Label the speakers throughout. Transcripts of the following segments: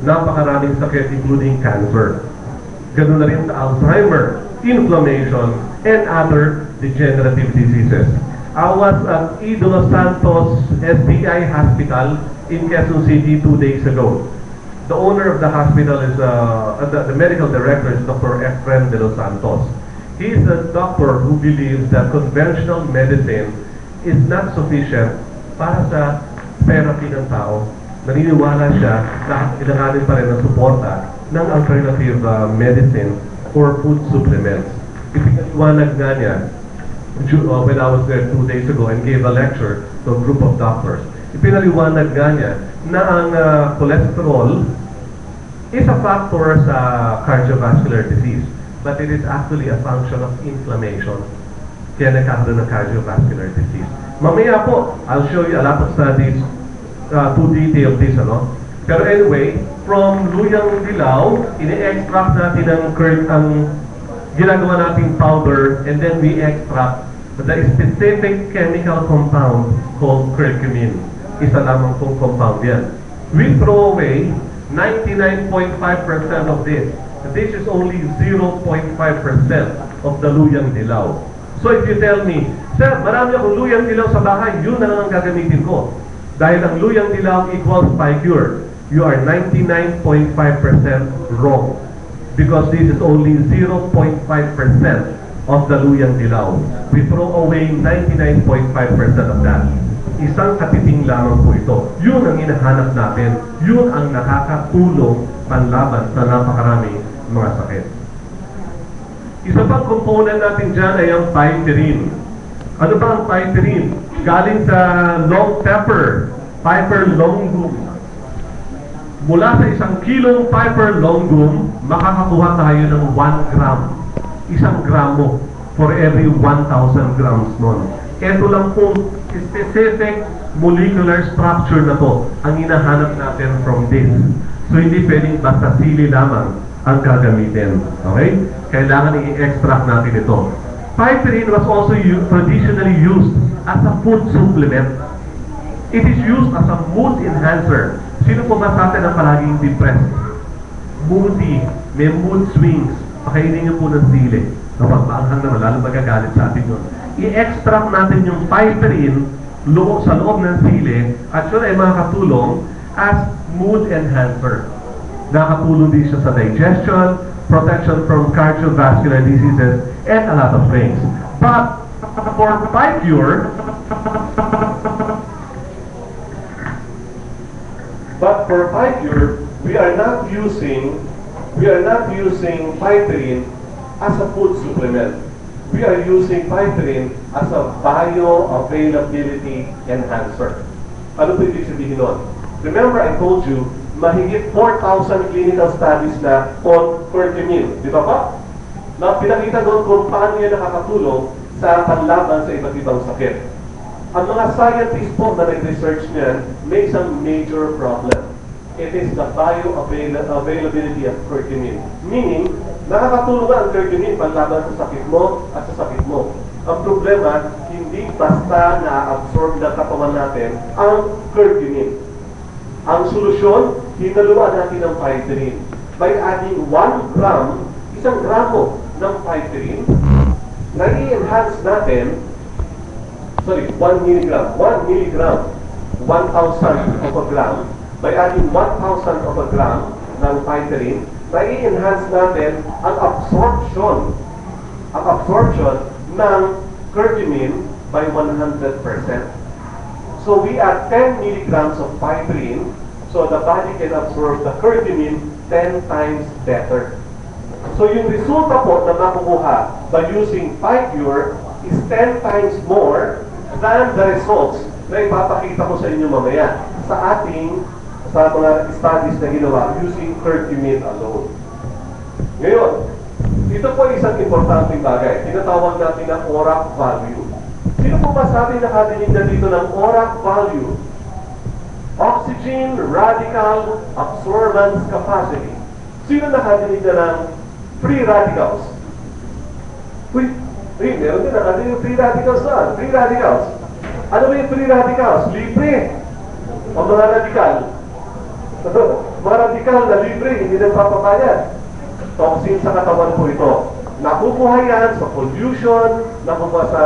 Speaker 1: napakaraming sakit including cancer. Ganun na rin sa Alzheimer, inflammation, and other degenerative diseases. I was at E. De Los Santos SDI Hospital in Quezon City 2 days ago. The owner of the hospital is, the medical director is Dr. Efren De Los Santos. He is a doctor who believes that conventional medicine is not sufficient para sa therapy ng tao. Naniniwala siya na kailanganin pa rin ng suporta ng alternative medicine or food supplements. Ipinaliwanag nga niya when I was there 2 days ago and gave a lecture to a group of doctors. Ipinaliwanag nga niya na ang cholesterol is a factor sa cardiovascular disease, but it is actually a function of inflammation. Kaya nagkakaroon ng cardiovascular disease. Mamaya po, I'll show you a lot of studies to detail this, ano? Pero anyway, from luyang dilaw, ini-extract natin ang ginagawa nating powder, and then we extract the specific chemical compound called curcumin. Isa lamang pong compound yan. We throw away 99.5% of this. This is only 0.5% of the luyang dilaw. So if you tell me, sir, marami akong luyang dilaw sa bahay, yun na lang ang gagamitin ko. Dahil ang luyang dilaw equals Picure, you are 99.5% wrong. Because this is only 0.5% of the luyang dilaw. We throw away 99.5% of that. Isang katiting lamang po ito. Yun ang hinahanap natin. Yun ang nakakatulong panlaban sa napakaraming mga sakit. Isa pang component natin dyan ay ang piperine. Ano ba ang piperine? Galing sa long pepper, Piper longum. Mula sa 1 kilong Piper longum, makakakuha tayo ng 1 gram. 1 gramo for every 1,000 grams nun. Ito lang pong specific molecular structure na to ang hinahanap natin from this. So hindi pwedeng basta sili lamang ang gagamitin. Okay? Kailangan i-extract natin ito. Piperine was also traditionally used as a food supplement. It is used as a mood enhancer. Sino po ba sa atin ang palaging depressed? Moody, may mood swings. Pakainin niyo po ng sili. Kapag maanghang naman, lalo magagalit sa atin yun. I-extract natin yung piperine sa loob ng sili at yun ay makakatulong as mood enhancer. Nakakatulong din siya sa digestion, protection from cardiovascular diseases, and a lot of things. But for Picure, we are not using piperine as a food supplement. We are using piperine as a bioavailability enhancer. Ano po ibig sabihin nun? Remember, I told you, mahigit 4,000 clinical studies na on curcumin. Di ba pa? Na pinakita doon kung paano yan nakakatulong sa panlaban sa iba't ibang sakit. Ang mga scientists po na nag-research niyan, may isang major problem. It is the bioavailability of curcumin. Meaning, nakakatulong ang curcumin panlaban sa sakit mo at sa sakit mo. Ang problema, hindi basta na-absorb ng katawan natin ang curcumin. Ang solusyon, hinaluan natin ng piperine. By adding 1 gram, 1 gramo ng piperine, na-i-enhance natin, 1 milligram, 1 milligram, 1,000 of a gram, by adding 1,000 of a gram ng piperine, na-i-enhance natin ang absorption ng curcumin by 100%. So we add 10 milligrams of piperine, so the body can absorb the curcumin 10 times better. So yung resulta po na makukuha by using Picure is 10 times more than the results na ipapakita ko sa inyo mamaya sa mga studies na ginawa using curcumin alone. Ngayon, ito po isang importanteng bagay. Tinatawag natin na ORAC value. Sino po ba sa atin nakadinig na dito ng ORAC value? Oxygen Radical Absorbance Capacity. Sino nakadinig na ng free radicals? Meron din nakadinig yung free radicals na. Free radicals. Ano ba yung free radicals? Libre. O mga radikal. Mga radikal na libre, hindi nagpapabayad. Toxin sa katawan po ito. Nakukuha yan sa pollution, nakukuha sa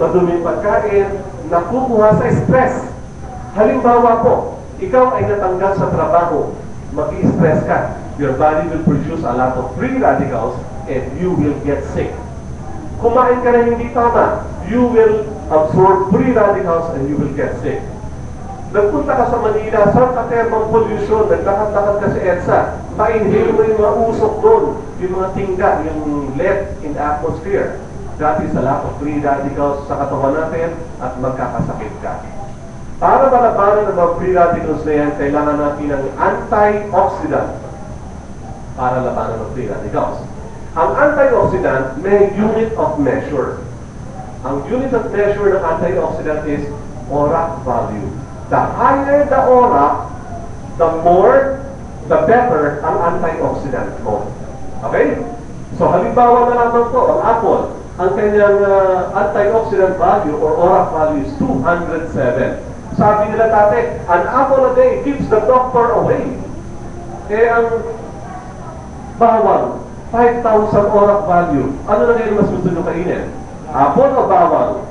Speaker 1: maduming pagkain, nakukuha sa stress. Halimbawa po, ikaw ay natanggal sa trabaho, mag-i-stress ka. Your body will produce a lot of free radicals and you will get sick. Kumain ka na hindi tama, you will absorb free radicals and you will get sick. Nagpunta ka sa Manila, saan ka thermal pollution, naglakad-lakad ka sa EDSA, ma-inhale mo yung mga usok doon, yung mga tingga, yung lead in the atmosphere. That is a lot of free radicals sa katawan natin at magkakasakit ka. Para malabanan ng mga free radicals na yan, kailangan natin ng antioxidant para labanan ng free radicals. Ang antioxidant may unit of measure. Ang unit of measure ng antioxidant is ORAC value. The higher the ORAC, the better ang antioxidant mo. Okay? So halimbawa na lamang po, ang apple, ang kanyang antioxidant value or ORAC value is 207. Sabi nila dati, an apple a day keeps the doctor away. Eh ang bawang, 5,000 ORAC value. Ano na ngayon mas gusto nyo kainin? Apple o bawang?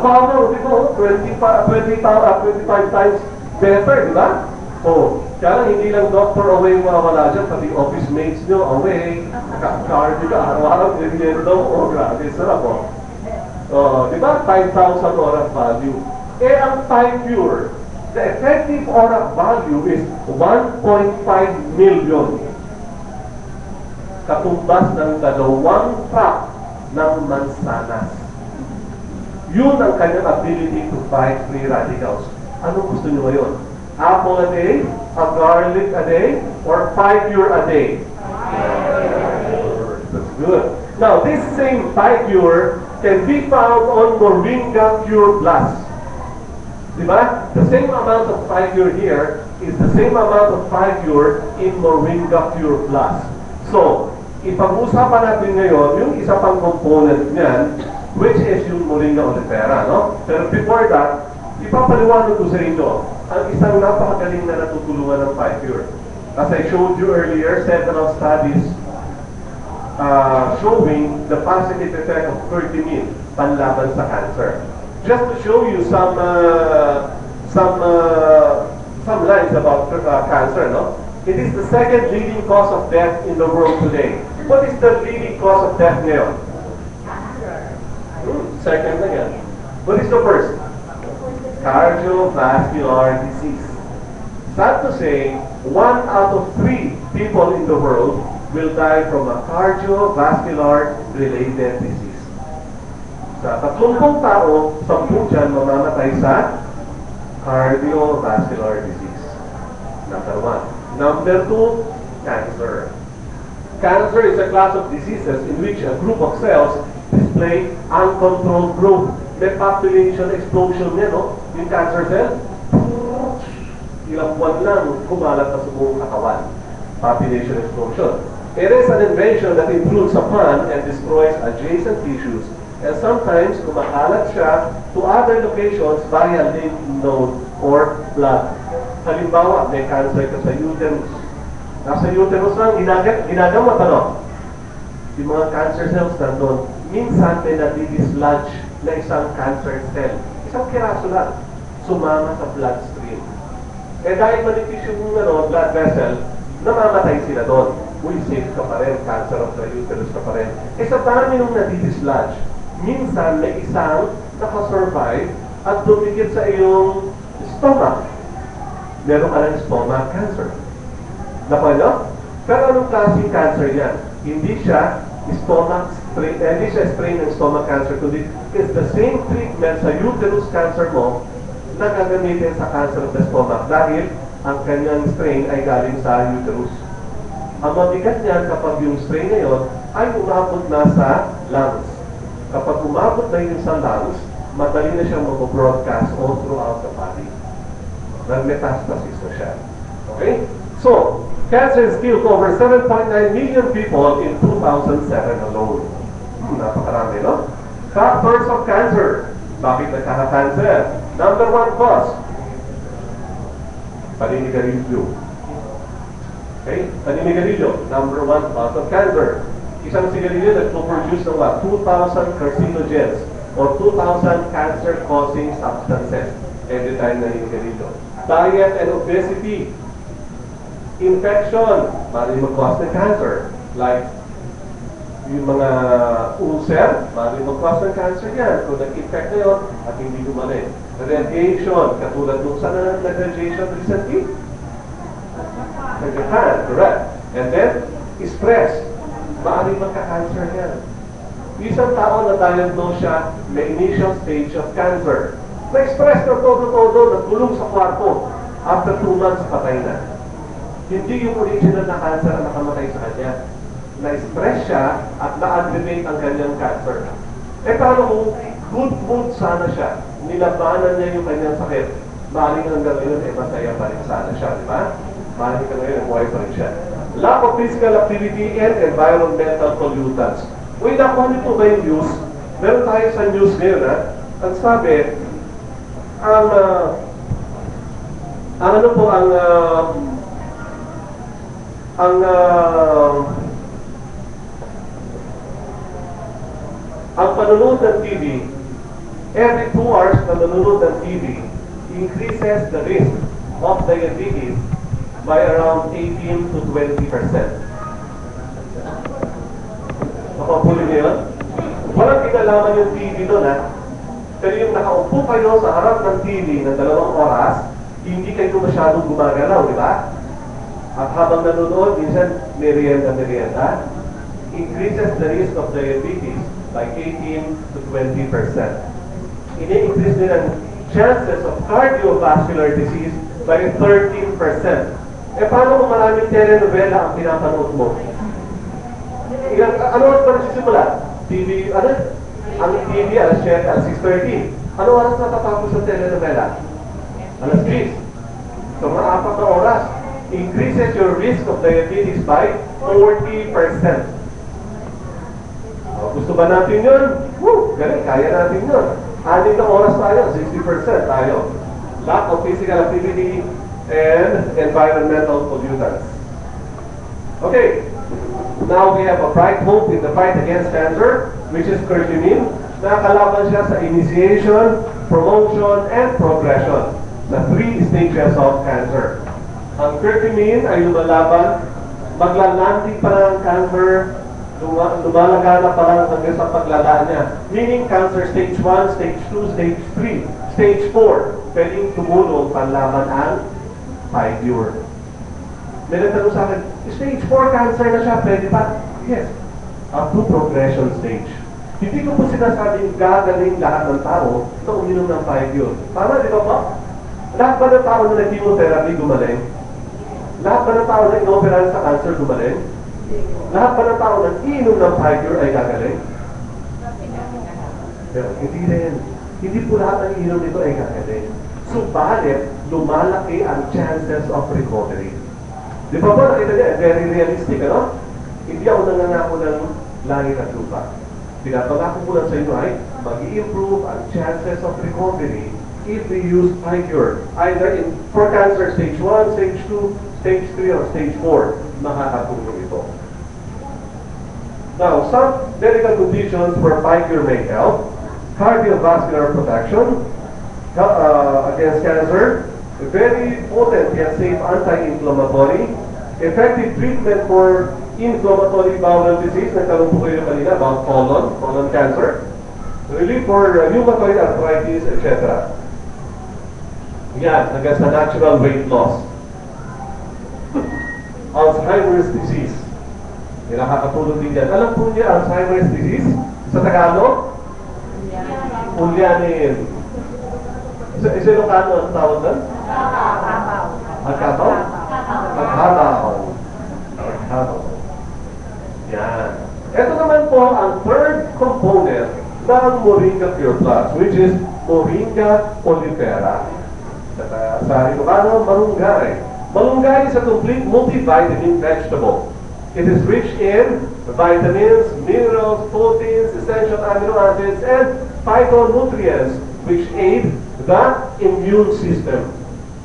Speaker 1: Bawang, di ba? 25 times better, di ba? O, kaya lang hindi lang doctor away mawawala dyan, pati office mates nyo away, car nyo ka, araw-araw nililiyan daw, o grabe, sarap o. Di ba? 5,000 ORAC value. Eh, ang Time Pure, the effective ORAC value is 1.5 million. Katumbas ng 2 truck ng mansanas. Yun ang kanyang ability to fight free radicals. Ano gusto nyo ngayon? Apple a day, a garlic a day, or 5 Pure a day? That's good. Now, this same 5 Pure can be found on Moringa Pure Plus. Diba? The same amount of 5 Pure here is the same amount of 5 Pure in Moringa Pure Plus. So, ipag-usapan natin ngayon yung isa pang component niyan, which is yung Moringa oleifera, no? Pero before that, ipapaliwanag ko sa inyo ang isang napakagaling na natutulungan ng 5 Pure. As I showed you earlier, several studies showing the positive effect of curcumin panlaban sa cancer. Just to show you some lines about cancer, no? It is the second leading cause of death in the world today. What is the leading cause of death ngayon? Second na yan. What is the first? Cardiovascular disease. Sad to say, 1 out of 3 people in the world will die from a cardiovascular-related disease. Sa 30 tao, 10 dyan mamamatay sa cardiovascular disease. Number 1. Number 2, cancer. Cancer is a class of diseases in which a group of cells display uncontrolled growth. May population explosion niya, no? Yung cancer cell, ilang buwan lang, kumalat na sa buong katawan. Population explosion. It is an invasion that intrudes upon and destroys adjacent tissues, and sometimes kumakalat siya to other locations via lymph node or blood. Halimbawa, may cancer ka sa uterus. Nasa uterus lang, ginagamot, ano? Yung mga cancer cells nandun. Minsan may nadidislodge na isang cancer cell. Isang kiraso lang. Sumama sa bloodstream. Eh dahil manipis yung blood vessel, namamatay sila doon. Uy, safe ka pa rin, cancer of the uterus ka pa rin. Eh sa dami nung nadidislodge, minsan may isang nakasurvive at dumikit sa iyong stomach. Meron ka ng stomach cancer. Napano? Pero anong klaseng cancer yan? Hindi siya strain ng stomach cancer, kundi it's the same treatment sa uterus cancer mo na gagamitin sa cancer of the stomach dahil ang kanyang strain ay galing sa uterus. Ang mabigat niyan kapag yung strain na yun ay umabot na sa lungs. Kapag umabot na yun sa lungs, madali na siyang mag-broadcast all throughout the body. Nag-metastasis na siya. Okay? So, cancer has killed over 7.9 million people in 2007 alone. Napakarami, no? Factors of cancer. Bakit nagkaka-cancer? Number 1 cause, paninigarilyo. Okay? Paninigarilyo, number 1 cause of cancer. Isang sigarilyo nagpo-produce ng 2,000 carcinogens or 2,000 cancer-causing substances every time naninigarilyo. Diet and obesity. Infection, maaaring mag-cause ng cancer. Like, yung mga ulcer, maaaring mag-cause ng cancer yan. Kung nag-infect na yun at hindi gumaling. Radiation, katulad nung sana nag-radiation recently? Nag-Japan, correct. And then, stress, maaaring magka-cancer yan. Isang tao na diagnose siya, may initial stage of cancer. Na-stress na todo-todo, nagulong sa kwarto. After 2 months, patay na. Hindi yung original na cancer ang nakamatay sa kanya. Na-stress siya at na-aggravate ang kanyang cancer. Eh paano kung good mood sana siya, nilabanan niya yung kanyang sakit, maaaring hanggang ngayon, masaya pa rin sana siya, di ba? Maaaring hanggang ngayon, buhay pa rin siya. Lack of physical activity and environmental pollutants. Uy, nakuha niyo po ba yung news? Meron tayo sa news ngayon, ha? Ang sabi, ang panunood ng TV, every 2 hours na nanonood ng TV increases the risk of diabetes by around 18 to 20%. Napapuli niyo yun? Walang kinalaman yung TV doon, ha? Pero yung nakaupo kayo sa harap ng TV ng 2 oras, hindi kayo masyadong gumagalaw, di ba? At habang nanonood, minsan merienda, increases the risk of diabetes by 18 to 20%. Ini-increase din ang chances of cardiovascular disease by 13%. Eh paano kung maraming telenovela ang pinapanood mo? Ano oras pa nagsisimula? TV, ang TV, alas 7, alas 6:30. Ano oras natatapos sa telenovela? Alas 3. So mga 4 na oras. Increases your risk of diabetes by 40%. Gusto ba natin yun? Woo! Galing, kaya natin yun. 6 na oras tayo, 60% tayo. Lack of physical activity and environmental pollutants. Okay, now we have a bright hope in the fight against cancer, which is curcumin. Nakakalaban siya sa initiation, promotion, and progression na 3 stages of cancer. Ang curcumin ay lumalaban, maglalanding pa lang ang cancer, lumalagana pa lang hanggang sa paglalaan niya. Meaning cancer stage 1, stage 2, stage 3, stage 4. Pwedeng tumulong panlaban ang figure. May nagtanong sa akin, stage 4 cancer na siya, pwede pa? Yes. Up to progression stage. Hindi ko po sinasabing gagaling lahat ng tao na uminom ng figure. Tama, di ba po? Lahat ba ng tao na nag-chemotherapy gumaling? Lahat ba ng tao na inoperahan sa cancer gumaling? Lahat ba ng tao na iinom ng figure ay gagaling? Pero hindi rin. Hindi po lahat ng iinom nito ay gagaling. Subalit, lumalaki ang chances of recovery. Di ba po, nakita niya, very realistic, ano? Hindi ako nangangako ng langit at lupa. Pinapangako ko lang sa inyo ay mag-i-improve ang chances of recovery if we use figure. Either for cancer stage 1, stage 2, stage 3, or stage 4, makakatulong ito. Now, some medical conditions where figure may help: cardiovascular protection against cancer, very potent yet safe anti-inflammatory, effective treatment for inflammatory bowel disease, nagkaroon po kayo kanina about colon cancer, relief for rheumatoid arthritis, etc. Yan, hanggang sa natural weight loss. Alzheimer's disease. Nakakatulong din yan. Alam po niya Alzheimer's disease? Sa Tagalog? Ulyanin. Sa Ilocano ang tawag doon? Agkabaw? Aghabaw. Aghabaw. Yan. Ito naman po ang third component ng Moringa Pure Plus, which is Moringa olivera. Sa Ilocano, malunggay. Malunggay is a complete multivitamin vegetable. It is rich in vitamins, minerals, proteins, essential amino acids, and phytonutrients which aid the immune system.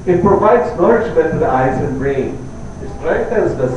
Speaker 1: It provides nourishment to the eyes and brain,
Speaker 2: strengthens the